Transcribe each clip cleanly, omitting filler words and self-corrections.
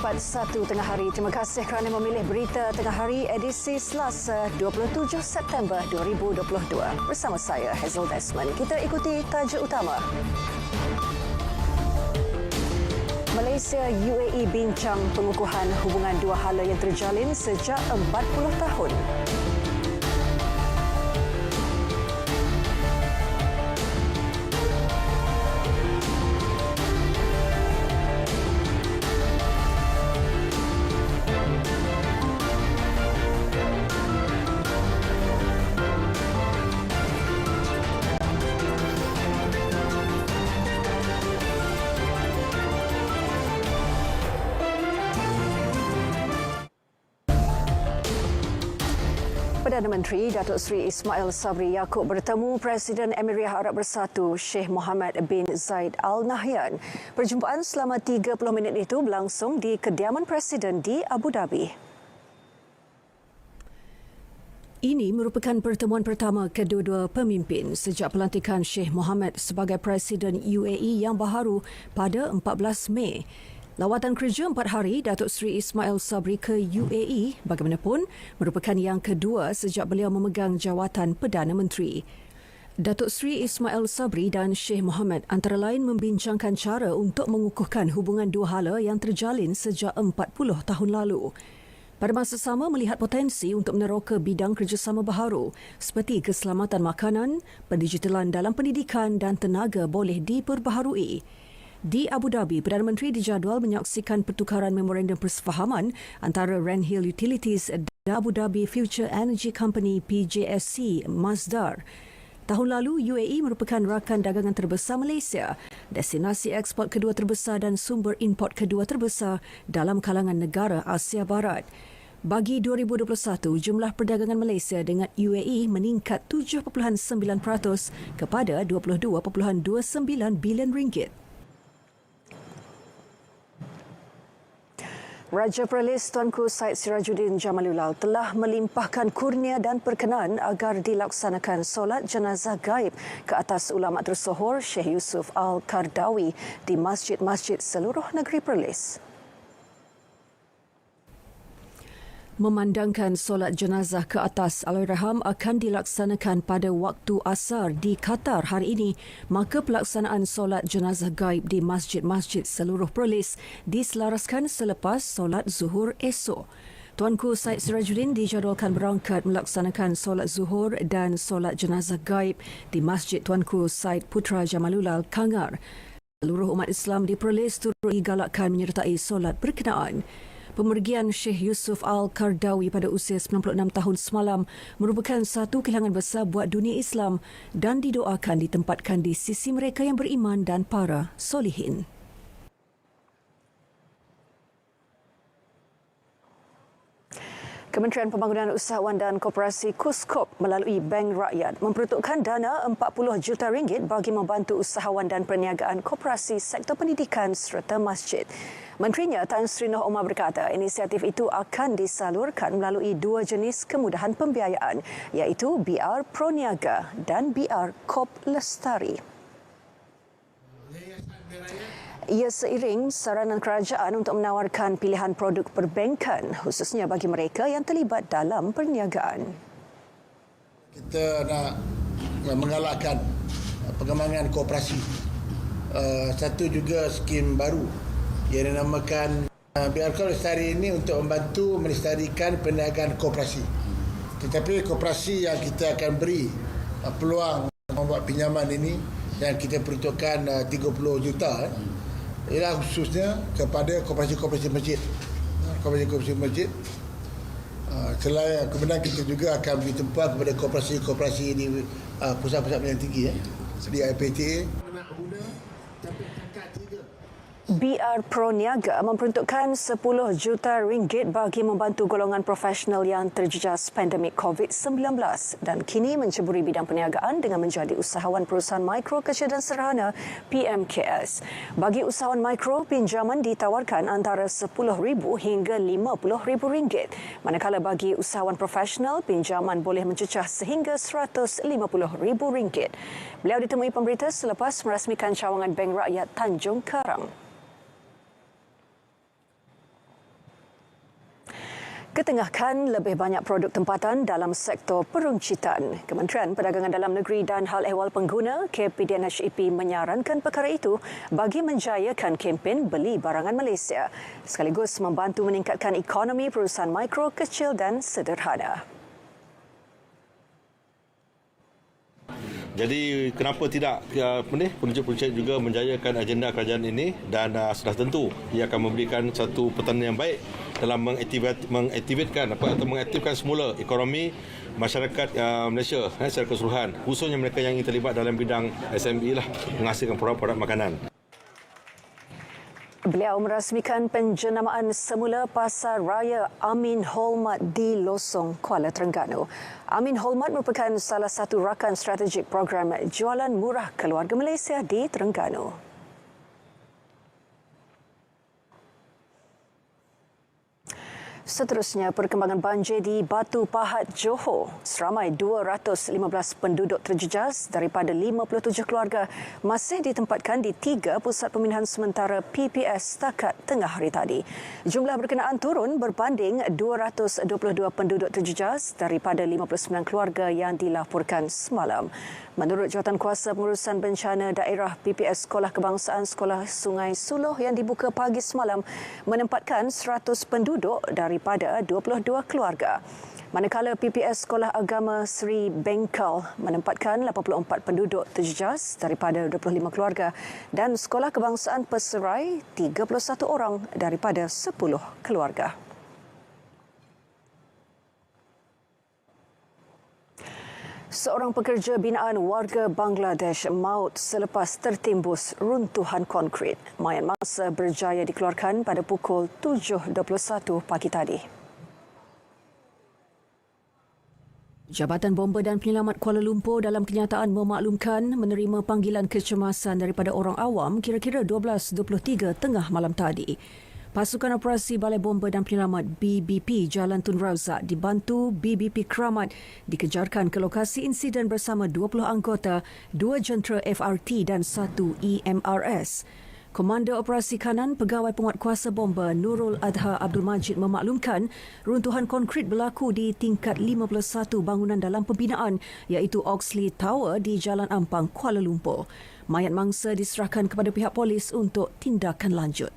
tepat 1 tengah hari. Terima kasih kerana memilih Berita Tengah Hari edisi Selasa 27 September 2022. Bersama saya, Hazel Desmond. Kita ikuti tajuk utama. Malaysia UAE bincang pengukuhan hubungan dua hala yang terjalin sejak 40 tahun. Perdana Menteri Datuk Seri Ismail Sabri Yaakob bertemu Presiden Emirat Arab Bersatu Sheikh Mohammed bin Zayed Al Nahyan. Perjumpaan selama 30 minit itu berlangsung di kediaman Presiden di Abu Dhabi. Ini merupakan pertemuan pertama kedua-dua pemimpin sejak pelantikan Sheikh Mohammed sebagai Presiden UAE yang baharu pada 14 Mei. Lawatan kerja 4 hari Datuk Seri Ismail Sabri ke UAE bagaimanapun merupakan yang kedua sejak beliau memegang jawatan Perdana Menteri. Datuk Seri Ismail Sabri dan Sheikh Mohammed antara lain membincangkan cara untuk mengukuhkan hubungan dua hala yang terjalin sejak 40 tahun lalu. Pada masa sama melihat potensi untuk meneroka bidang kerjasama baharu seperti keselamatan makanan, pendigitalan dalam pendidikan dan tenaga boleh diperbaharui. Di Abu Dhabi, Perdana Menteri dijadual menyaksikan pertukaran memorandum persefahaman antara Randhill Utilities dan Abu Dhabi Future Energy Company PJSC Masdar. Tahun lalu, UAE merupakan rakan dagangan terbesar Malaysia, destinasi ekspor kedua terbesar dan sumber import kedua terbesar dalam kalangan negara Asia Barat. Bagi 2021, jumlah perdagangan Malaysia dengan UAE meningkat 7.9% kepada 22.29 bilion ringgit. Raja Perlis Tuanku Syed Sirajuddin Jamalullah telah melimpahkan kurnia dan perkenaan agar dilaksanakan solat jenazah gaib ke atas ulama tersohor Sheikh Yusuf Al-Qaradawi di masjid-masjid seluruh negeri Perlis. Memandangkan solat jenazah ke atas Allahyarham akan dilaksanakan pada waktu asar di Qatar hari ini, maka pelaksanaan solat jenazah gaib di masjid-masjid seluruh Perlis diselaraskan selepas solat zuhur esok. Tuanku Syed Sirajuddin dijadualkan berangkat melaksanakan solat zuhur dan solat jenazah gaib di Masjid Tuanku Syed Putra Jamalullah Kangar. Seluruh umat Islam di Perlis turut digalakkan menyertai solat berkenaan. Pemergian Sheikh Yusuf Al-Qaradawi pada usia 96 tahun semalam merupakan satu kehilangan besar buat dunia Islam dan didoakan ditempatkan di sisi mereka yang beriman dan para solihin. Kementerian Pembangunan Usahawan dan Koperasi KUSKOP melalui Bank Rakyat memperuntukkan dana 40 juta ringgit bagi membantu usahawan dan perniagaan koperasi sektor pendidikan serta masjid. Menterinya Tan Sri Noh Omar berkata inisiatif itu akan disalurkan melalui dua jenis kemudahan pembiayaan iaitu BR Pro Niaga dan BR Kop Lestari. Ia seiring saranan kerajaan untuk menawarkan pilihan produk perbankan khususnya bagi mereka yang terlibat dalam perniagaan. Kita nak menggalakkan pengembangan koperasi. Satu juga skim baru yang dinamakan BR Kop Lestari ini untuk membantu melestarikan perniagaan koperasi. Tetapi koperasi yang kita akan beri peluang membuat pinjaman ini dan kita peruntukkan 30 juta ialah khususnya kepada koperasi-koperasi masjid. Koperasi-koperasi masjid. Selain kemudian kita juga akan beri tempat kepada koperasi-koperasi di pusat-pusat pendidikan tinggi di IPTA. BR Pro Niaga memperuntukkan 10 juta ringgit bagi membantu golongan profesional yang terjejas pandemik COVID-19 dan kini menceburi bidang perniagaan dengan menjadi usahawan perusahaan mikro, kecil dan sederhana PMKS. Bagi usahawan mikro, pinjaman ditawarkan antara RM10,000 hingga RM50,000. Manakala bagi usahawan profesional, pinjaman boleh mencecah sehingga RM150,000. Beliau ditemui pemberita selepas merasmikan cawangan Bank Rakyat Tanjung Karang. Ketengahkan lebih banyak produk tempatan dalam sektor peruncitan. Kementerian Perdagangan Dalam Negeri dan Hal Ehwal Pengguna KPDNHEP menyarankan perkara itu bagi menjayakan kempen beli barangan Malaysia sekaligus membantu meningkatkan ekonomi perusahaan mikro, kecil dan sederhana. Jadi kenapa tidak peruncit-peruncit juga menjayakan agenda kerajaan ini dan sudah tentu ia akan memberikan satu pertanda yang baik dalam mengaktifkan semula ekonomi masyarakat Malaysia secara keseluruhan, khususnya mereka yang ingin terlibat dalam bidang SME menghasilkan produk-produk makanan. Beliau merasmikan penjenamaan semula Pasar Raya Amin Hormat di Losong, Kuala Terengganu. Amin Hormat merupakan salah satu rakan strategik program jualan murah keluarga Malaysia di Terengganu. Seterusnya, perkembangan banjir di Batu Pahat, Johor. Seramai 215 penduduk terjejas daripada 57 keluarga masih ditempatkan di 3 pusat pemindahan sementara PPS setakat tengah hari tadi. Jumlah berkenaan turun berbanding 222 penduduk terjejas daripada 59 keluarga yang dilaporkan semalam. Menurut Jawatankuasa Pengurusan Bencana Daerah, PPS Sekolah Kebangsaan Sekolah Sungai Suloh yang dibuka pagi semalam menempatkan 100 penduduk daripada 22 keluarga. Manakala PPS Sekolah Agama Seri Bengkal menempatkan 84 penduduk terjejas daripada 25 keluarga dan Sekolah Kebangsaan Peserai 31 orang daripada 10 keluarga. Seorang pekerja binaan warga Bangladesh maut selepas tertimbus runtuhan konkrit. Mayat mangsa berjaya dikeluarkan pada pukul 7.21 pagi tadi. Jabatan Bomba dan Penyelamat Kuala Lumpur dalam kenyataan memaklumkan menerima panggilan kecemasan daripada orang awam kira-kira 12.23 tengah malam tadi. Pasukan Operasi Balai Bomba dan Penyelamat BBP Jalan Tun Razak dibantu BBP Keramat dikejarkan ke lokasi insiden bersama 20 anggota, 2 jentera FRT dan 1 EMRS. Komander Operasi Kanan Pegawai Penguatkuasa Bomba Nurul Adha Abdul Majid memaklumkan runtuhan konkrit berlaku di tingkat 51 bangunan dalam pembinaan iaitu Oxley Tower di Jalan Ampang, Kuala Lumpur. Mayat mangsa diserahkan kepada pihak polis untuk tindakan lanjut.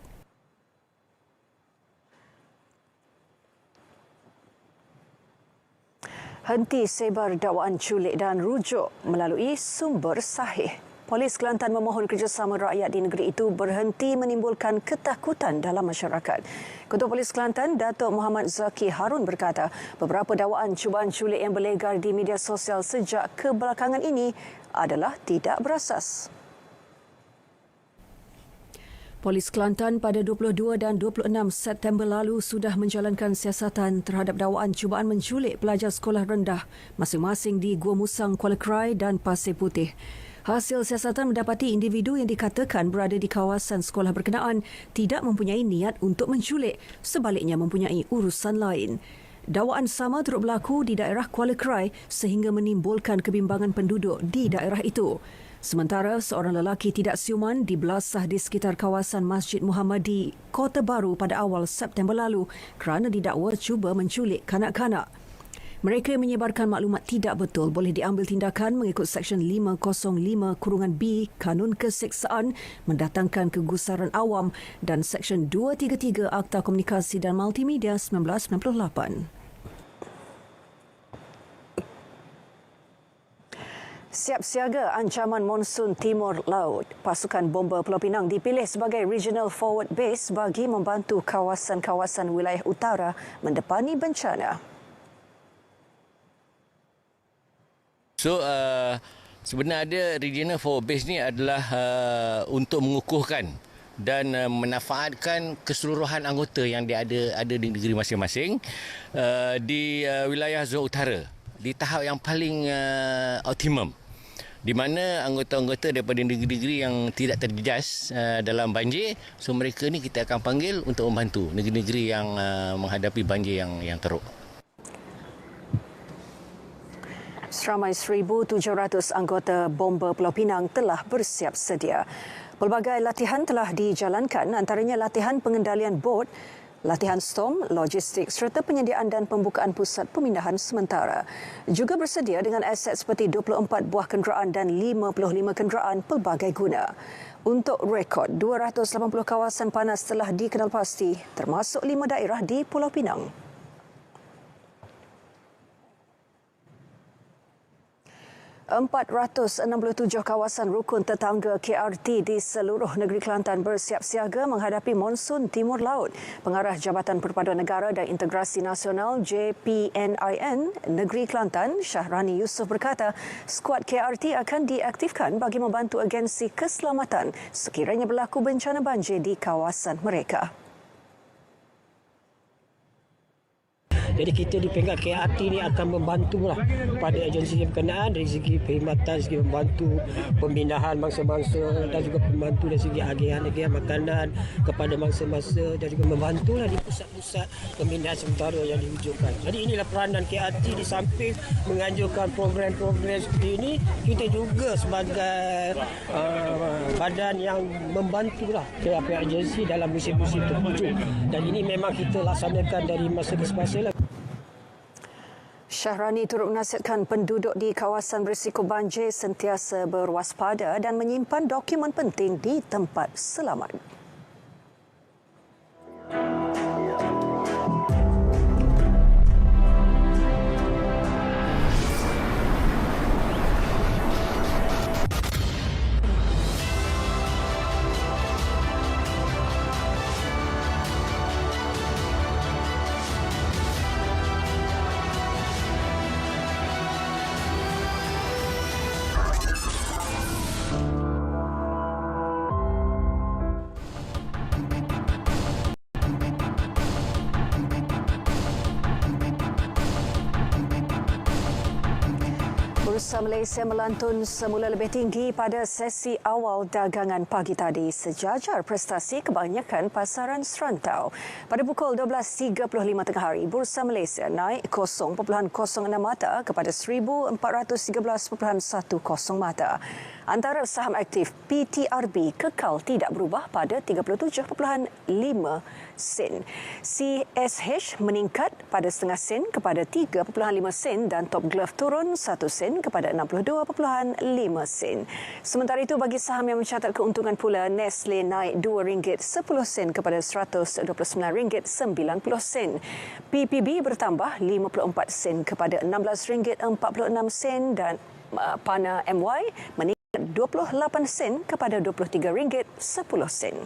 Henti sebar dakwaan culik dan rujuk melalui sumber sahih. Polis Kelantan memohon kerjasama rakyat di negeri itu berhenti menimbulkan ketakutan dalam masyarakat. Ketua Polis Kelantan, Datuk Muhammad Zaki Harun berkata, beberapa dakwaan cubaan culik yang berlegar di media sosial sejak kebelakangan ini adalah tidak berasas. Polis Kelantan pada 22 dan 26 September lalu sudah menjalankan siasatan terhadap dakwaan cubaan menculik pelajar sekolah rendah masing-masing di Gua Musang, Kuala Krai dan Pasir Putih. Hasil siasatan mendapati individu yang dikatakan berada di kawasan sekolah berkenaan tidak mempunyai niat untuk menculik, sebaliknya mempunyai urusan lain. Dakwaan sama turut berlaku di daerah Kuala Krai sehingga menimbulkan kebimbangan penduduk di daerah itu. Sementara seorang lelaki tidak siuman dibelasah di sekitar kawasan Masjid Muhammadi, Kota Baru pada awal September lalu kerana didakwa cuba menculik kanak-kanak. Mereka yang menyebarkan maklumat tidak betul boleh diambil tindakan mengikut Seksyen 505(b) Kanun Keseksaan mendatangkan kegusaran awam dan Seksyen 233 Akta Komunikasi dan Multimedia 1998. Siap siaga ancaman monsun Timur Laut. Pasukan Bomba Pulau Pinang dipilih sebagai Regional Forward Base bagi membantu kawasan-kawasan wilayah utara mendepani bencana. So, sebenarnya Regional Forward Base ni adalah untuk mengukuhkan dan menafaatkan keseluruhan anggota yang ada di negeri masing-masing di wilayah zon utara di tahap yang paling optimum, di mana anggota-anggota daripada negeri-negeri yang tidak terjejas dalam banjir, so mereka ni kita akan panggil untuk membantu negeri-negeri yang menghadapi banjir yang teruk. Seramai 1,700 anggota Bomba Pulau Pinang telah bersiap sedia. Pelbagai latihan telah dijalankan, antaranya latihan pengendalian bot, latihan storm, logistik serta penyediaan dan pembukaan pusat pemindahan sementara. Juga bersedia dengan aset seperti 24 buah kenderaan dan 55 kenderaan pelbagai guna. Untuk rekod, 280 kawasan panas telah dikenal pasti, termasuk 5 daerah di Pulau Pinang. 467 kawasan rukun tetangga KRT di seluruh negeri Kelantan bersiap siaga menghadapi monsun timur laut. Pengarah Jabatan Perpaduan Negara dan Integrasi Nasional JPNIN Negeri Kelantan, Syahrani Yusof berkata, skuad KRT akan diaktifkan bagi membantu agensi keselamatan sekiranya berlaku bencana banjir di kawasan mereka. Jadi kita di peringkat KRT ni akan membantulah pada agensi yang berkenaan dari segi perkhidmatan, segi membantu pembinaan mangsa-mangsa dan juga membantu dari segi agihan-agihan makanan kepada mangsa-mangsa dan juga membantulah di pusat-pusat pembinaan sementara yang diwujudkan. Jadi inilah peranan KRT di samping menganjurkan program-program seperti ini, kita juga sebagai badan yang membantulah pihak-pihak agensi dalam musim-musim tertentu. Dan ini memang kita laksanakan dari masa ke semasa lah. Syahrani turut menasihatkan penduduk di kawasan berisiko banjir sentiasa berwaspada dan menyimpan dokumen penting di tempat selamat. Bursa Malaysia melantun semula lebih tinggi pada sesi awal dagangan pagi tadi sejajar prestasi kebanyakan pasaran serantau. Pada pukul 12.35 tengah hari, Bursa Malaysia naik 0.06 mata kepada 1,413.10 mata. Antara saham aktif PTRB kekal tidak berubah pada 37.5 sen. CSH meningkat pada setengah sen kepada 3.5 sen dan Top Glove turun 1 sen kepada 62.5 sen. Sementara itu bagi saham yang mencatat keuntungan pula, Nestle naik RM2.10 kepada RM129.90. PPB bertambah 54 sen kepada RM16.46 dan Pana MY meningkat 28 sen kepada RM23.10.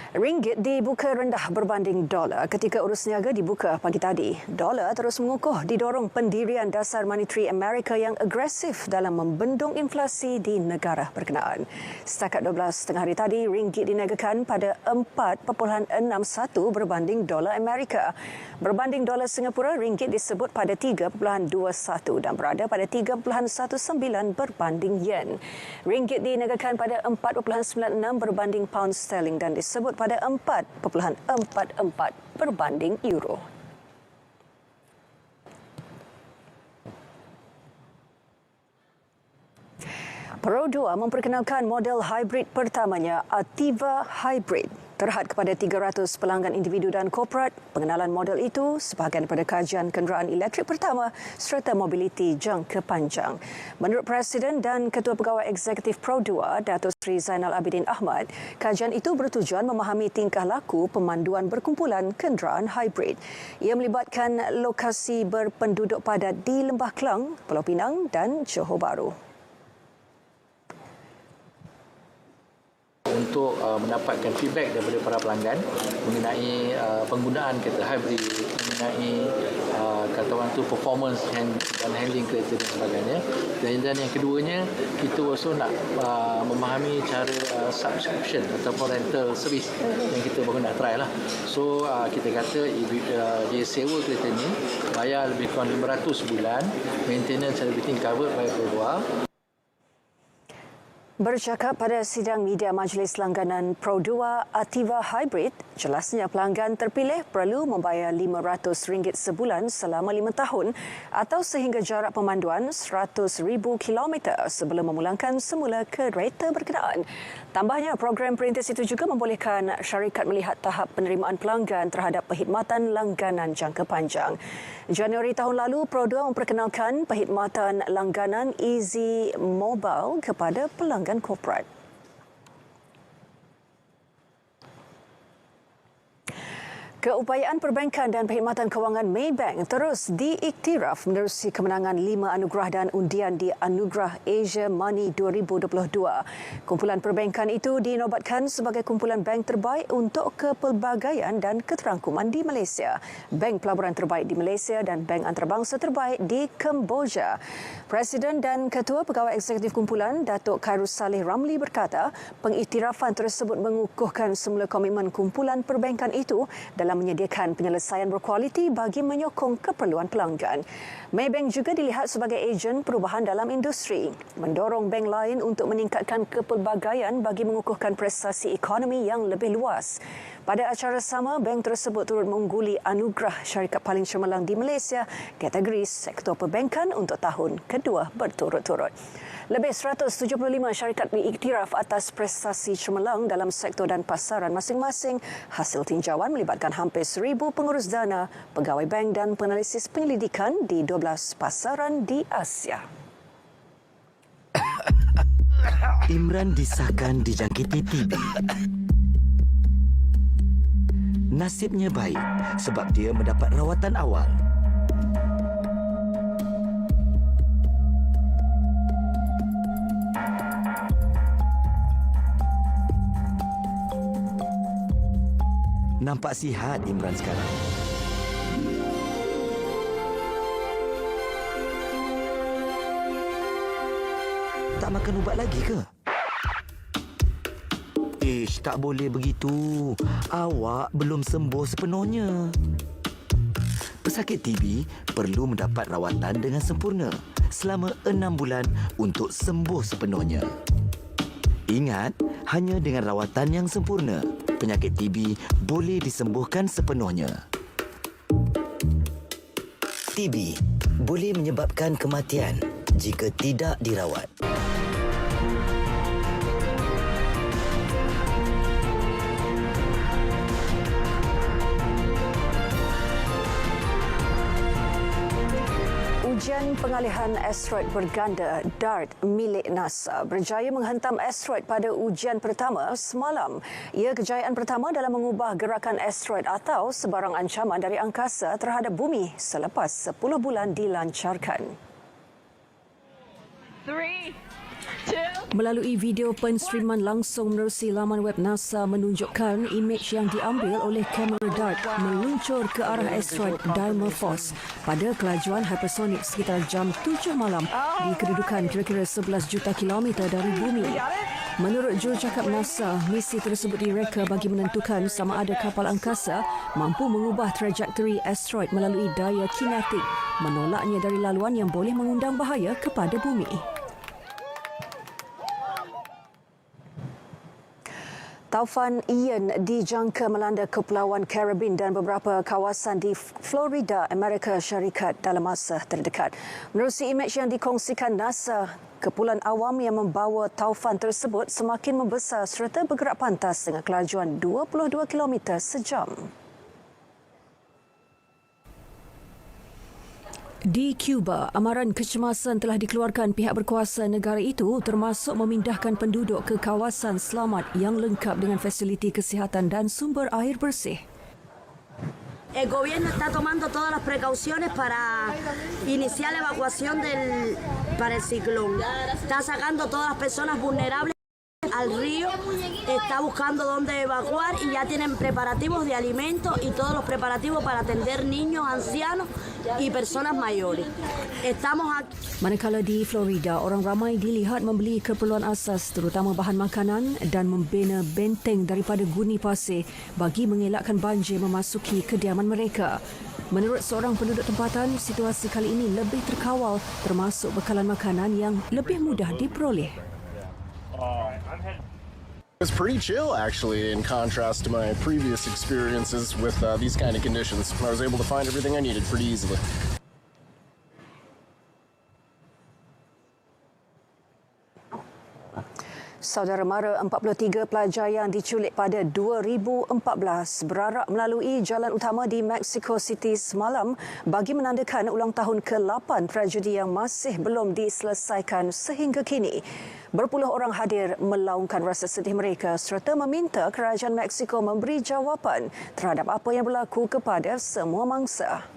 Ringgit dibuka rendah berbanding dolar ketika urus niaga dibuka pagi tadi. Dolar terus mengukuh didorong pendirian dasar monetary Amerika yang agresif dalam membendung inflasi di negara berkenaan. Setakat 12 tengah hari tadi, ringgit diniagakan pada 4.61 berbanding dolar Amerika. Berbanding dolar Singapura, ringgit disebut pada 3.21 dan berada pada 3.19 berbanding yen. Ringgit diniagakan pada 4.96 berbanding pound sterling dan disebut pada 4.44 berbanding euro. Pro 2 memperkenalkan model hybrid pertamanya, Ativa Hybrid. Terhad kepada 300 pelanggan individu dan korporat, pengenalan model itu sebahagian daripada kajian kenderaan elektrik pertama serta mobiliti jangka panjang. Menurut Presiden dan Ketua Pegawai Eksekutif Pro 2, Datuk Seri Zainal Abidin Ahmad, kajian itu bertujuan memahami tingkah laku pemanduan berkumpulan kenderaan hybrid. Ia melibatkan lokasi berpenduduk padat di Lembah Kelang, Pulau Pinang dan Johor Bahru. Untuk mendapatkan feedback daripada para pelanggan mengenai penggunaan kereta hybrid, mengenai kata orang tu performance dan handling kereta dan sebagainya. Dan yang keduanya, kita also nak memahami cara subscription ataupun rental service yang kita baru nak try lah. So kita kata dia sewa kereta ni bayar lebih kurang 500 sebulan, maintenance lebih tinggi covered by Pro 2. Bercakap pada sidang media Majlis Langganan Pro 2 Ativa Hybrid, jelasnya pelanggan terpilih perlu membayar RM500 sebulan selama 5 tahun atau sehingga jarak pemanduan 100,000 kilometer sebelum memulangkan semula kereta berkenaan. Tambahnya, program perintis itu juga membolehkan syarikat melihat tahap penerimaan pelanggan terhadap perkhidmatan langganan jangka panjang. Januari tahun lalu, Pro 2 memperkenalkan perkhidmatan langganan Easy Mobile kepada pelanggan korporat. Keupayaan perbankan dan perkhidmatan kewangan Maybank terus diiktiraf menerusi kemenangan 5 anugerah dan undian di Anugerah Asia Money 2022. Kumpulan perbankan itu dinobatkan sebagai kumpulan bank terbaik untuk kepelbagaian dan keterangkuman di Malaysia, bank pelaburan terbaik di Malaysia dan bank antarabangsa terbaik di Kemboja. Presiden dan Ketua Pegawai Eksekutif Kumpulan, Datuk Khairul Saleh Ramli berkata, pengiktirafan tersebut mengukuhkan semula komitmen kumpulan perbankan itu dalam menyediakan penyelesaian berkualiti bagi menyokong keperluan pelanggan. Maybank juga dilihat sebagai ejen perubahan dalam industri, mendorong bank lain untuk meningkatkan kepelbagaian bagi mengukuhkan prestasi ekonomi yang lebih luas. Pada acara sama, bank tersebut turut mengungguli anugerah syarikat paling cemerlang di Malaysia kategori sektor perbankan untuk tahun kedua berturut-turut. Lebih 175 syarikat diiktiraf atas prestasi cemerlang dalam sektor dan pasaran masing-masing. Hasil tinjauan melibatkan hampir 1,000 pengurus dana, pegawai bank dan penalisis penyelidikan di 12 pasaran di Asia. Imran disahkan dijangkiti TB. Nasibnya baik sebab dia mendapat rawatan awal. Nampak sihat Imran sekarang. Tak makan ubat lagi ke? Ish, tak boleh begitu. Awak belum sembuh sepenuhnya. Pesakit TB perlu mendapat rawatan dengan sempurna selama 6 bulan untuk sembuh sepenuhnya. Ingat, hanya dengan rawatan yang sempurna, penyakit TB boleh disembuhkan sepenuhnya. TB boleh menyebabkan kematian jika tidak dirawat. Ujian pengalihan asteroid berganda DART milik NASA berjaya menghentam asteroid pada ujian pertama semalam. Ia kejayaan pertama dalam mengubah gerakan asteroid atau sebarang ancaman dari angkasa terhadap bumi selepas 10 bulan dilancarkan. 3, 2, Melalui video penstreaman langsung menerusi laman web NASA menunjukkan imej yang diambil oleh kamera DART meluncur ke arah asteroid Dimorphos pada kelajuan hypersonik sekitar jam 7 malam di kedudukan kira-kira 11 juta kilometer dari bumi. Menurut jurucakap NASA, misi tersebut direka bagi menentukan sama ada kapal angkasa mampu mengubah trajektori asteroid melalui daya kinetik, menolaknya dari laluan yang boleh mengundang bahaya kepada bumi. Taufan Ian dijangka melanda Kepulauan Caribbean dan beberapa kawasan di Florida, Amerika Syarikat dalam masa terdekat. Menerusi imej yang dikongsikan NASA, kepulan awam yang membawa taufan tersebut semakin membesar serta bergerak pantas dengan kelajuan 22 km sejam. Di Cuba, amaran kecemasan telah dikeluarkan pihak berkuasa negara itu termasuk memindahkan penduduk ke kawasan selamat yang lengkap dengan fasiliti kesihatan dan sumber air bersih. El gobierno está tomando todas las precauciones para iniciar la evacuación para el ciclón. Está sacando todas las personas vulnerables al río, está buscando dónde evacuar y ya tienen preparativos de alimentos y todos los preparativos para atender niños, ancianos y personas mayores. Estamos aquí. Manakala di Florida, orang ramai dilihat membeli keperluan asas terutama bahan makanan dan membina benteng daripada guni pasir bagi mengelakkan banjir memasuki kediaman mereka. Menurut seorang penduduk tempatan, situasi kali ini lebih terkawal termasuk bekalan makanan yang lebih mudah diperoleh. It's pretty chill, actually, in contrast to my previous experiences with these kind of conditions. I was able to find everything I needed pretty easily. Saudara mara 43 pelajar yang diculik pada 2014 berarak melalui jalan utama di Mexico City semalam bagi menandakan ulang tahun ke-8 tragedi yang masih belum diselesaikan sehingga kini. Berpuluh orang hadir melaungkan rasa sedih mereka serta meminta kerajaan Mexico memberi jawapan terhadap apa yang berlaku kepada semua mangsa.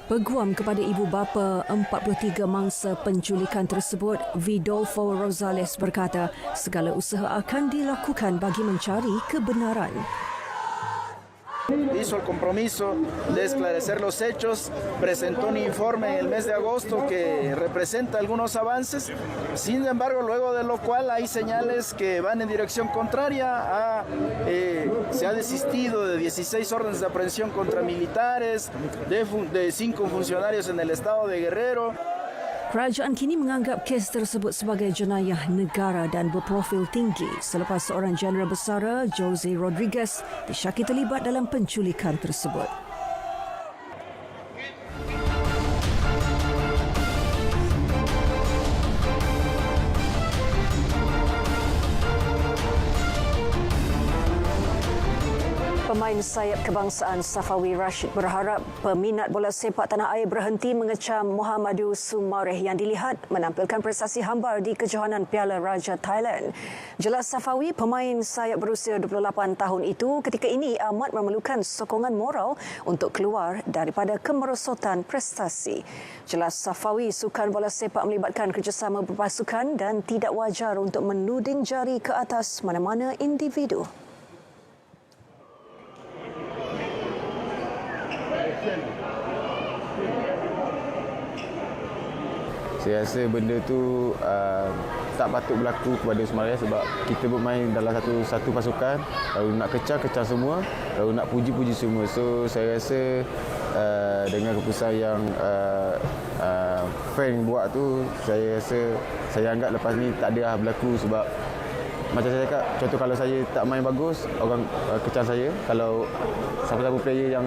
Peguam kepada ibu bapa 43 mangsa penculikan tersebut, Vidolfo Rosales berkata, segala usaha akan dilakukan bagi mencari kebenaran. Hizo el compromiso de esclarecer los hechos, presentó un informe en el mes de agosto que representa algunos avances, sin embargo, luego de lo cual hay señales que van en dirección contraria. Se ha desistido de 16 órdenes de aprehensión contra militares, de 5 funcionarios en el estado de Guerrero. Kerajaan kini menganggap kes tersebut sebagai jenayah negara dan berprofil tinggi selepas seorang jeneral besar, Jose Rodriguez, disyaki terlibat dalam penculikan tersebut. Pemain sayap kebangsaan Safawi Rashid berharap peminat bola sepak tanah air berhenti mengecam Mohamadu Sumareh yang dilihat menampilkan prestasi hambar di kejohanan Piala Raja Thailand. Jelas Safawi, pemain sayap berusia 28 tahun itu ketika ini amat memerlukan sokongan moral untuk keluar daripada kemerosotan prestasi. Jelas Safawi, sukan bola sepak melibatkan kerjasama berpasukan dan tidak wajar untuk menuding jari ke atas mana-mana individu. Saya rasa benda tu tak patut berlaku kepada Sumareh sebab kita bermain dalam satu pasukan, lalu nak kecam semua, lalu nak puji semua. So saya rasa dengan keputusan yang fan buat tu, saya rasa saya anggap lepas ni tak ada berlaku sebab macam saya cakap, contoh kalau saya tak main bagus, orang kecam saya. Kalau siapa-siapa player yang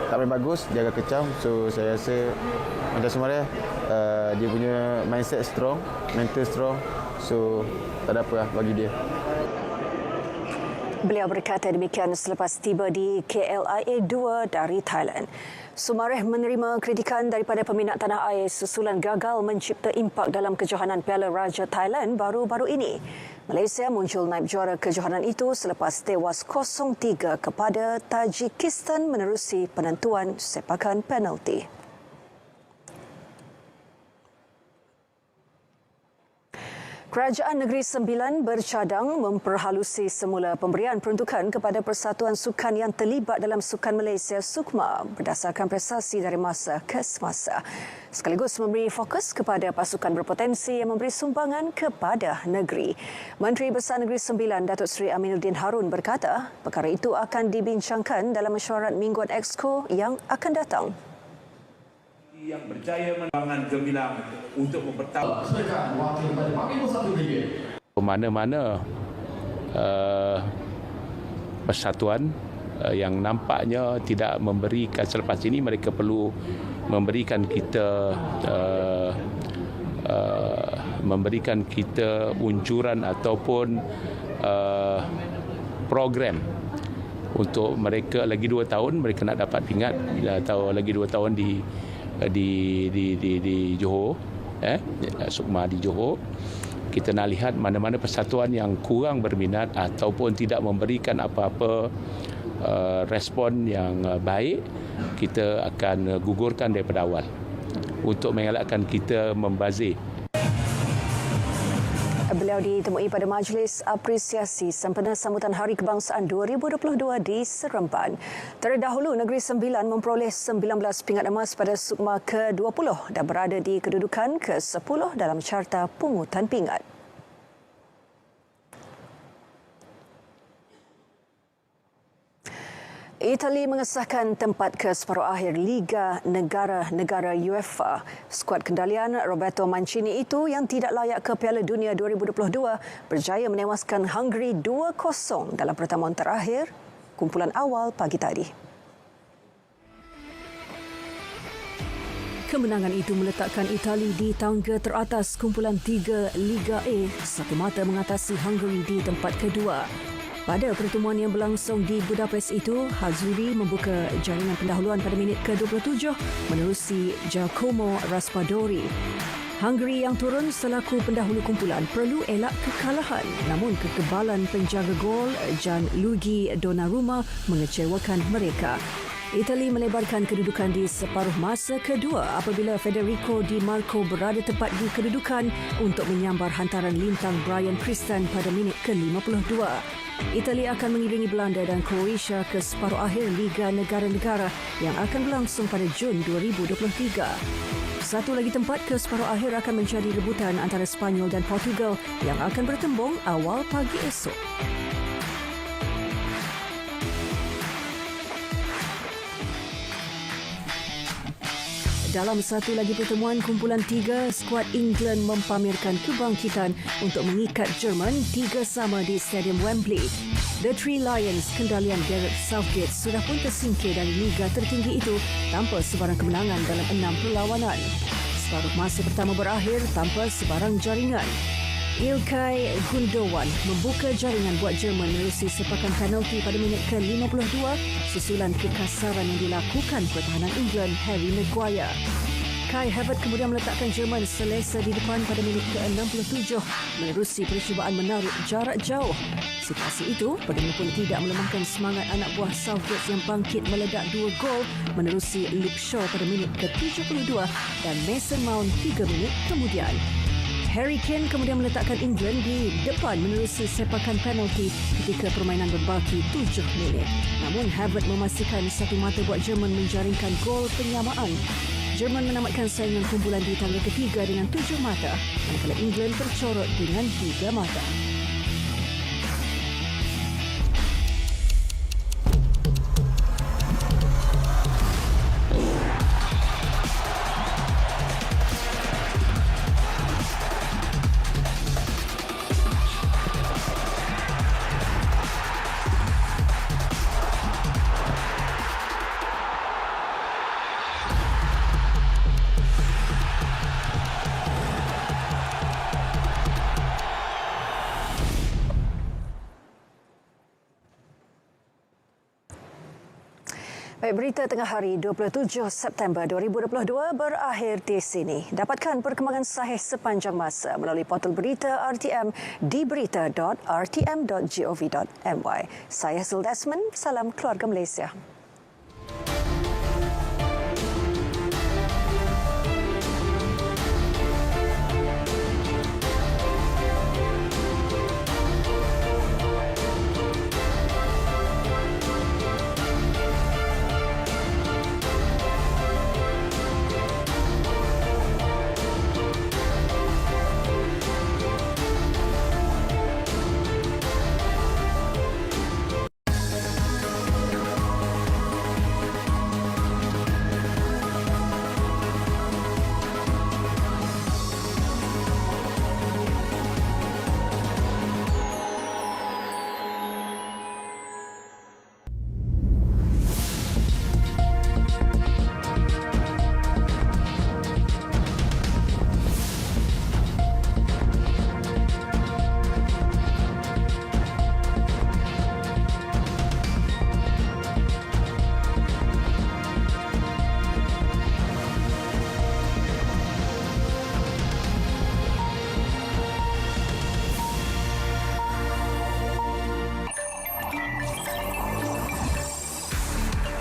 tak main bagus, dia akan kecam. So saya rasa macam Sumareh, dia punya mindset strong, mental strong. So tak ada apa lah bagi dia. Beliau berkata demikian selepas tiba di KLIA 2 dari Thailand. Sumareh menerima kritikan daripada peminat tanah air susulan gagal mencipta impak dalam kejohanan Piala Raja Thailand baru-baru ini. Malaysia muncul naib juara kejohanan itu selepas tewas 0-3 kepada Tajikistan menerusi penentuan sepakan penalti. Kerajaan Negeri Sembilan bercadang memperhalusi semula pemberian peruntukan kepada Persatuan Sukan yang terlibat dalam Sukan Malaysia SUKMA berdasarkan prestasi dari masa ke semasa. Sekaligus memberi fokus kepada pasukan berpotensi yang memberi sumbangan kepada negeri. Menteri Besar Negeri Sembilan Datuk Seri Aminuddin Harun berkata, perkara itu akan dibincangkan dalam mesyuarat Mingguan Exco yang akan datang. Yang berjaya menangan gemilang untuk mempertahankan wakil kepada Pakil 1 Brigade. Mana-mana persatuan yang nampaknya tidak memberikan selepas ini, mereka perlu memberikan kita unjuran ataupun program untuk mereka lagi 2 tahun mereka nak dapat pingat, atau lagi 2 tahun di Johor, SUKMA di Johor. Kita nak lihat mana-mana persatuan yang kurang berminat ataupun tidak memberikan apa-apa respon yang baik, kita akan gugurkan daripada awal untuk mengelakkan kita membazir. Beliau ditemui pada majlis apresiasi sempena sambutan Hari Kebangsaan 2022 di Seremban. Terdahulu, Negeri Sembilan memperoleh 19 pingat emas pada SUKMA ke-20 dan berada di kedudukan ke-10 dalam carta pungutan pingat. Itali mengesahkan tempat ke separuh akhir Liga Negara-Negara UEFA. Skuad kendalian Roberto Mancini itu yang tidak layak ke Piala Dunia 2022 berjaya menewaskan Hungary 2-0 dalam pertemuan terakhir kumpulan awal pagi tadi. Kemenangan itu meletakkan Itali di tangga teratas kumpulan 3 Liga A, satu mata mengatasi Hungary di tempat kedua. Pada pertemuan yang berlangsung di Budapest itu, Hazuri membuka jaringan pendahuluan pada minit ke-27 menerusi Giacomo Raspadori. Hungary yang turun selaku pendahulu kumpulan perlu elak kekalahan, namun kekebalan penjaga gol Gianluigi Donnarumma mengecewakan mereka. Itali melebarkan kedudukan di separuh masa kedua apabila Federico Di Marco berada tepat di kedudukan untuk menyambar hantaran lintang Brian Christian pada minit ke-52. Itali akan mengiringi Belanda dan Croatia ke separuh akhir Liga Negara-Negara yang akan berlangsung pada Jun 2023. Satu lagi tempat ke separuh akhir akan menjadi rebutan antara Sepanyol dan Portugal yang akan bertembung awal pagi esok. Dalam satu lagi pertemuan kumpulan 3, skuad England mempamerkan kebangkitan untuk mengikat Jerman 3-3 di Stadium Wembley. The Three Lions, kendalian Gareth Southgate, sudah pun tersingkir dari liga tertinggi itu tanpa sebarang kemenangan dalam 6 perlawanan. Separuh masa pertama berakhir tanpa sebarang jaringan. Ilkay Gundogan membuka jaringan buat Jerman menerusi sepakan penalti pada minit ke-52 susulan kekasaran yang dilakukan pertahanan England Harry Maguire. Kai Havertz kemudian meletakkan Jerman selesa di depan pada minit ke-67 menerusi percubaan menarik jarak jauh. Situasi itu benar pun tidak melemahkan semangat anak buah Southgate yang bangkit meledak 2 gol menerusi Luke Shaw pada minit ke-72 dan Mason Mount 3 minit kemudian. Harry Kane kemudian meletakkan England di depan menerusi sepakan penalti ketika permainan berbaki 7 minit. Namun Havertz memastikan satu mata buat Jerman menjaringkan gol penyamaan. Jerman menamatkan saingan kumpulan di tangga ketiga dengan 7 mata, manakala England tercorot dengan 3 mata. Baik, berita tengah hari 27 September 2022 berakhir di sini. Dapatkan perkembangan sahih sepanjang masa melalui portal berita RTM di berita.rtm.gov.my. Saya Zul Desmond, salam keluarga Malaysia.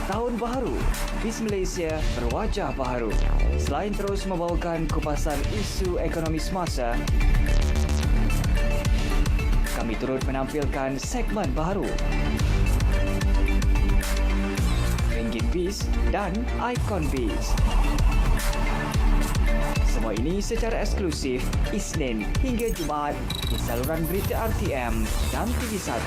Tahun baharu, BIS Malaysia berwajah baharu. Selain terus membawakan kupasan isu ekonomi semasa, kami turut menampilkan segmen baharu, Ringgit BIS dan Ikon BIS. Semua ini secara eksklusif Isnin hingga Jumaat di saluran berita RTM dan TV1.